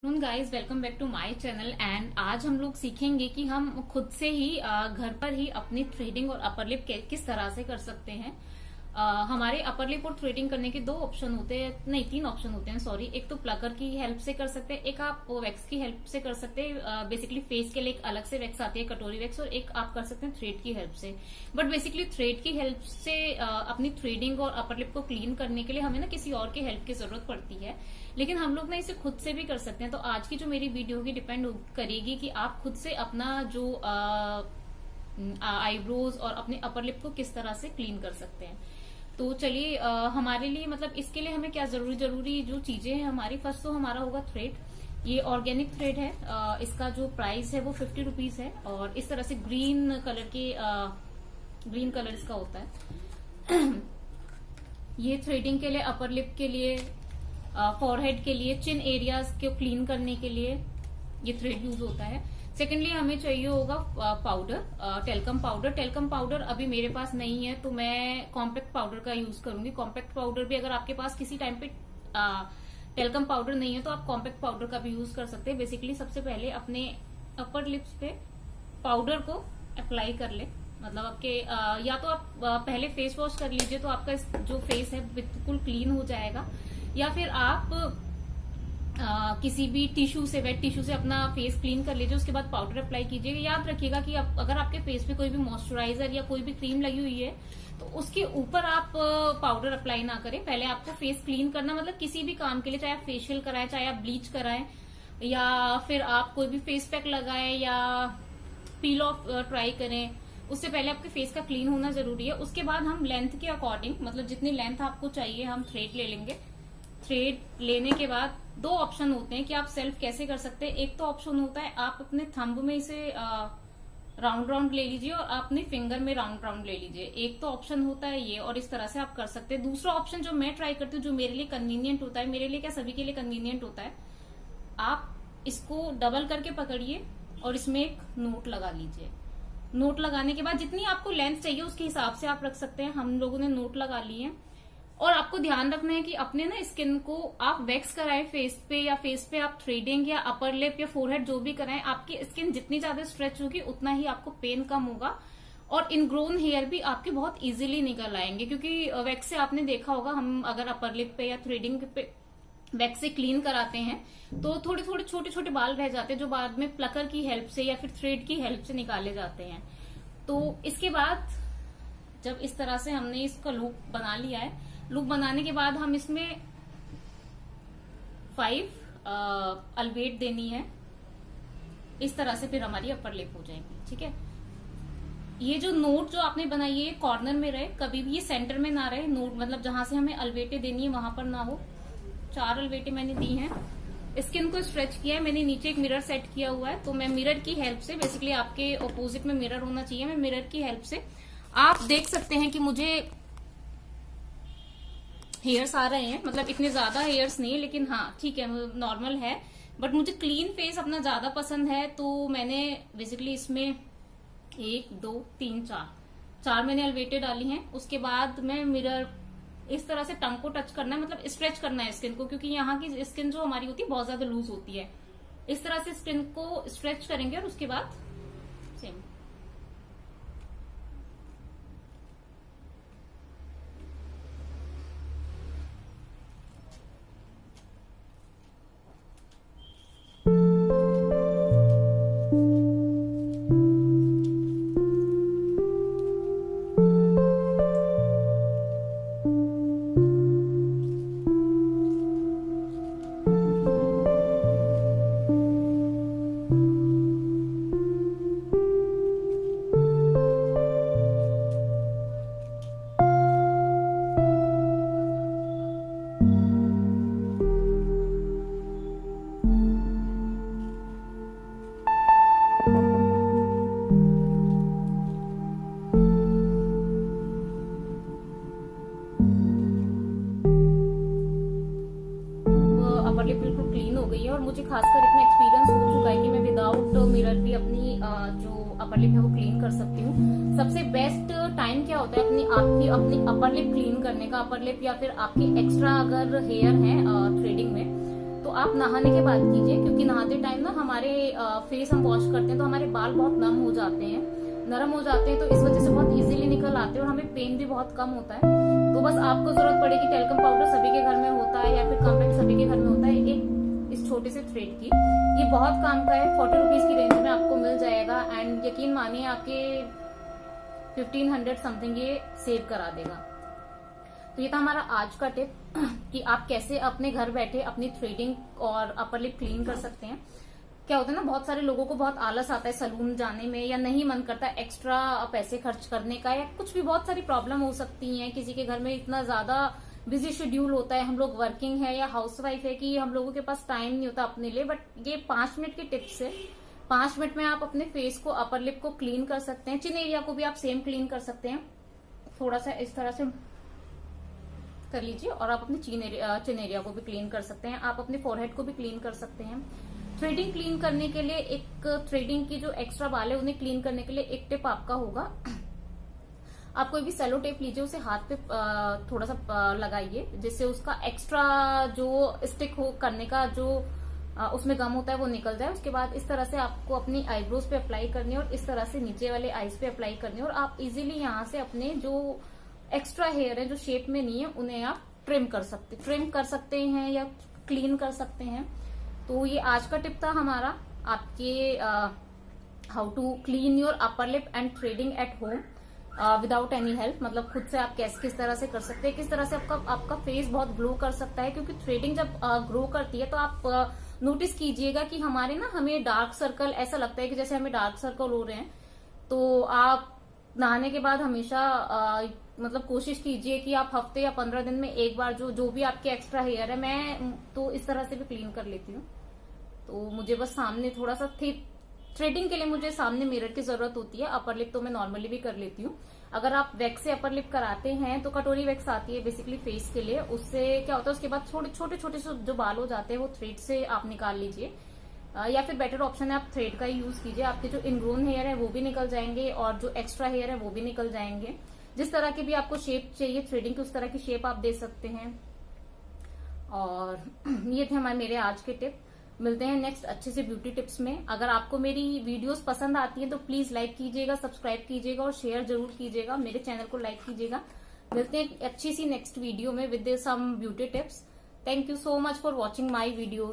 Guys, welcome back to my channel. And आज हम लोग सीखेंगे कि हम खुद से ही घर पर ही अपनी थ्रेडिंग और अपर लिप किस तरह से कर सकते हैं। हमारे अपर लिप और थ्रेडिंग करने के दो ऑप्शन होते हैं, नहीं तीन ऑप्शन होते हैं सॉरी। एक तो प्लकर की हेल्प से कर सकते हैं, एक आप वैक्स की हेल्प से कर सकते हैं। बेसिकली फेस के लिए एक अलग से वैक्स आती है, कटोरी वैक्स, और एक आप कर सकते हैं थ्रेड की हेल्प से। बट बेसिकली थ्रेड की हेल्प से अपनी थ्रेडिंग और अपर लिप को क्लीन करने के लिए हमें ना किसी और की हेल्प की जरूरत पड़ती है, लेकिन हम लोग ना इसे खुद से भी कर सकते हैं। तो आज की जो मेरी वीडियो होगी डिपेंड करेगी कि आप खुद से अपना जो आईब्रोज और अपने अपर लिप को किस तरह से क्लीन कर सकते हैं। तो चलिए, हमारे लिए मतलब इसके लिए हमें क्या जरूरी जो चीजें हैं हमारी, फर्स्ट तो हमारा होगा थ्रेड। ये ऑर्गेनिक थ्रेड है। इसका जो प्राइस है वो 50 रुपीज है, और इस तरह से ग्रीन कलर इसका होता है। ये थ्रेडिंग के लिए, अपर लिप के लिए, फॉरहेड के लिए, चिन एरियाज को क्लीन करने के लिए ये थ्रेड यूज होता है। सेकेंडली हमें चाहिए होगा powder, talcum powder. Talcum powder अभी मेरे पास नहीं है तो मैं कॉम्पैक्ट पाउडर का यूज करूंगी। कॉम्पैक्ट पाउडर भी अगर आपके पास किसी टाइम पे टेल्कम पाउडर नहीं है तो आप कॉम्पैक्ट पाउडर का भी यूज कर सकते हैं। बेसिकली सबसे पहले अपने अपर लिप्स पे पाउडर को अप्लाई कर ले, मतलब आपके या तो आप पहले फेस वॉश कर लीजिए तो आपका जो फेस है बिल्कुल क्लीन हो जाएगा, या फिर आप किसी भी टिश्यू से, वेट टिश्यू से अपना फेस क्लीन कर लीजिए, उसके बाद पाउडर अप्लाई कीजिएगा। याद रखिएगा कि अगर आपके फेस पे कोई भी मॉइस्चराइजर या कोई भी क्रीम लगी हुई है तो उसके ऊपर आप पाउडर अप्लाई ना करें। पहले आपको फेस क्लीन करना, मतलब किसी भी काम के लिए, चाहे आप फेशियल कराएं, चाहे आप ब्लीच कराएं, या फिर आप कोई भी फेस पैक लगाएं या पील ऑफ ट्राई करें, उससे पहले आपके फेस का क्लीन होना जरूरी है। उसके बाद हम लेंथ के अकॉर्डिंग, मतलब जितनी लेंथ आपको चाहिए, हम थ्रेड ले लेंगे। थ्रेड लेने के बाद दो ऑप्शन होते हैं कि आप सेल्फ कैसे कर सकते हैं। एक तो ऑप्शन होता है आप अपने थंब में इसे राउंड ले लीजिए और आप अपने फिंगर में राउंड ले लीजिए। एक तो ऑप्शन होता है ये, और इस तरह से आप कर सकते हैं। दूसरा ऑप्शन जो मैं ट्राई करती हूँ, जो मेरे लिए कन्वीनियंट होता है, मेरे लिए क्या सभी के लिए कन्वीनियंट होता है, आप इसको डबल करके पकड़िए और इसमें एक नोट लगा लीजिए। नोट लगाने के बाद जितनी आपको लेंथ चाहिए उसके हिसाब से आप रख सकते हैं। हम लोगों ने नोट लगा लिए हैं, और आपको ध्यान रखना है कि अपने ना स्किन को आप वैक्स कराएं फेस पे, या फेस पे आप थ्रेडिंग या अपर लिप या फोरहेड जो भी कराएं, आपकी स्किन जितनी ज्यादा स्ट्रेच होगी उतना ही आपको पेन कम होगा, और इनग्रोन हेयर भी आपके बहुत इजीली निकल आएंगे। क्योंकि वैक्स से आपने देखा होगा, हम अगर अपर लिप पे या थ्रेडिंग पे वैक्स से क्लीन कराते हैं तो थोड़े थोड़े छोटे छोटे बाल रह जाते हैं, जो बाद में प्लकर की हेल्प से या फिर थ्रेड की हेल्प से निकाले जाते हैं। तो इसके बाद जब इस तरह से हमने इसका लुक बना लिया है, लुक बनाने के बाद हम इसमें 5 अलवेट देनी है। इस तरह से फिर हमारी अपर लिप हो जाएगी। ठीक है, ये जो नोट जो आपने बनाई है कॉर्नर में रहे, कभी भी ये सेंटर में ना रहे। नोट मतलब जहां से हमें अलवेटे देनी है वहां पर ना हो। 4 अलवेटे मैंने दी हैं। स्किन को स्ट्रेच किया है मैंने, नीचे एक मिरर सेट किया हुआ है, तो मैं मिरर की हेल्प से, बेसिकली आपके ऑपोजिट में मिरर होना चाहिए, मैं मिरर की हेल्प से आप देख सकते हैं कि मुझे हेयर्स आ रहे हैं। मतलब इतने ज्यादा हेयर्स नहीं है, लेकिन हाँ ठीक है, नॉर्मल है। बट मुझे क्लीन फेस अपना ज्यादा पसंद है, तो मैंने बेसिकली इसमें 1 2 3 4 मैंने अलवेटे डाली हैं। उसके बाद मैं मिरर इस तरह से टंग को टच करना है, मतलब स्ट्रेच करना है स्किन को, क्योंकि यहाँ की स्किन जो हमारी होती है बहुत ज्यादा लूज होती है। इस तरह से स्किन को स्ट्रेच करेंगे, और उसके बाद सेम अपर लिप बिल्कुल क्लीन हो गई है। और मुझे खासकर इतना एक्सपीरियंस हो चुका है कि मैं विदाउट मिरर भी अपनी जो अपर लिप है वो क्लीन कर सकती हूँ। सबसे बेस्ट टाइम क्या होता है अपनी अपर लिप क्लीन करने का? अपर लिप या फिर आपके एक्स्ट्रा अगर हेयर है थ्रेडिंग में, तो तो आप नहाने के बाद कीजिए, क्योंकि नहाते टाइम ना हमारे फेस हम वॉश करते हैं तो हमारे बाल बहुत नम हो जाते हैं, नरम हो जाते हैं, तो इस वजह से बहुत इजीली निकल आते हैं और हमें पेन भी बहुत कम होता है। तो बस आपको जरूरत पड़ेगी टेल्कम पाउडर, सभी के घर में होता है, या फिर कॉम्पैक्ट सभी के घर में होता है, एक इस छोटे से थ्रेड की। ये बहुत काम का है, 40 रुपीज की रेंज में आपको मिल जाएगा, एंड यकीन मानिए आपके 1500 समथिंग ये सेव करा देगा। तो ये था हमारा आज का टिप कि आप कैसे अपने घर बैठे अपनी थ्रेडिंग और अपर लिप क्लीन कर सकते हैं। क्या होता है ना, बहुत सारे लोगों को बहुत आलस आता है सलून जाने में, या नहीं मन करता एक्स्ट्रा पैसे खर्च करने का, या कुछ भी बहुत सारी प्रॉब्लम हो सकती है। किसी के घर में इतना ज्यादा बिजी शेड्यूल होता है, हम लोग वर्किंग है या हाउसवाइफ है कि हम लोगों के पास टाइम नहीं होता अपने लिए। बट ये 5 मिनट की टिप्स है, 5 मिनट में आप अपने फेस को, अपर लिप को क्लीन कर सकते हैं। चिन एरिया को भी आप सेम क्लीन कर सकते हैं, थोड़ा सा इस तरह से कर लीजिए, और आप अपने चिन एरिया को भी क्लीन कर सकते हैं। आप अपने फोरहेड को भी क्लीन कर सकते हैं। थ्रेडिंग क्लीन करने के लिए एक, थ्रेडिंग की जो एक्स्ट्रा बाल है उन्हें क्लीन करने के लिए एक टिप आपका होगा, आप कोई भी सेलो टेप लीजिए, उसे हाथ पे थोड़ा सा लगाइए, जिससे उसका एक्स्ट्रा जो स्टिक हो करने का जो उसमें गम होता है वो निकल जाए। उसके बाद इस तरह से आपको अपनी आईब्रोज पे अप्लाई करनी है और इस तरह से नीचे वाले आईज पे अप्लाई करनी है, और आप इजीली यहाँ से अपने जो एक्स्ट्रा हेयर है जो शेप में नहीं है उन्हें आप ट्रिम कर सकते हैं या क्लीन कर सकते हैं। तो ये आज का टिप था हमारा, आपके how to clean your upper lip and threading at home without any help. मतलब खुद से आप किस तरह से कर सकते हैं, किस तरह से आपका फेस बहुत ग्लो कर सकता है। क्योंकि थ्रेडिंग जब ग्रो करती है तो आप नोटिस कीजिएगा कि हमें डार्क सर्कल, ऐसा लगता है कि जैसे हमें डार्क सर्कल हो रहे हैं। तो आप नहाने के बाद हमेशा मतलब कोशिश कीजिए कि आप हफ्ते या 15 दिन में एक बार जो भी आपके एक्स्ट्रा हेयर है, मैं तो इस तरह से भी क्लीन कर लेती हूँ। तो मुझे बस सामने थोड़ा सा थ्रेडिंग के लिए मुझे सामने मिरर की जरूरत होती है। अपर लिप तो मैं नॉर्मली भी कर लेती हूँ। अगर आप वैक्स से अपर लिप कराते हैं तो कटोरी वैक्स आती है बेसिकली फेस के लिए, उससे क्या होता है उसके बाद छोटे छोटे जो बाल हो जाते हैं वो थ्रेड से आप निकाल लीजिए, या फिर बेटर ऑप्शन है आप थ्रेड का ही यूज कीजिए। आपके जो इनग्रोन हेयर है वो भी निकल जाएंगे और जो एक्स्ट्रा हेयर है वो भी निकल जाएंगे। जिस तरह की भी आपको शेप चाहिए थ्रेडिंग की, उस तरह की शेप आप दे सकते हैं। और ये थे मेरे आज के टिप। मिलते हैं नेक्स्ट अच्छे से ब्यूटी टिप्स में। अगर आपको मेरी वीडियोस पसंद आती हैं तो प्लीज लाइक कीजिएगा, सब्सक्राइब कीजिएगा और शेयर जरूर कीजिएगा, मेरे चैनल को लाइक कीजिएगा। मिलते हैं अच्छी सी नेक्स्ट वीडियो में with some beauty tips. Thank you so much for watching my videos.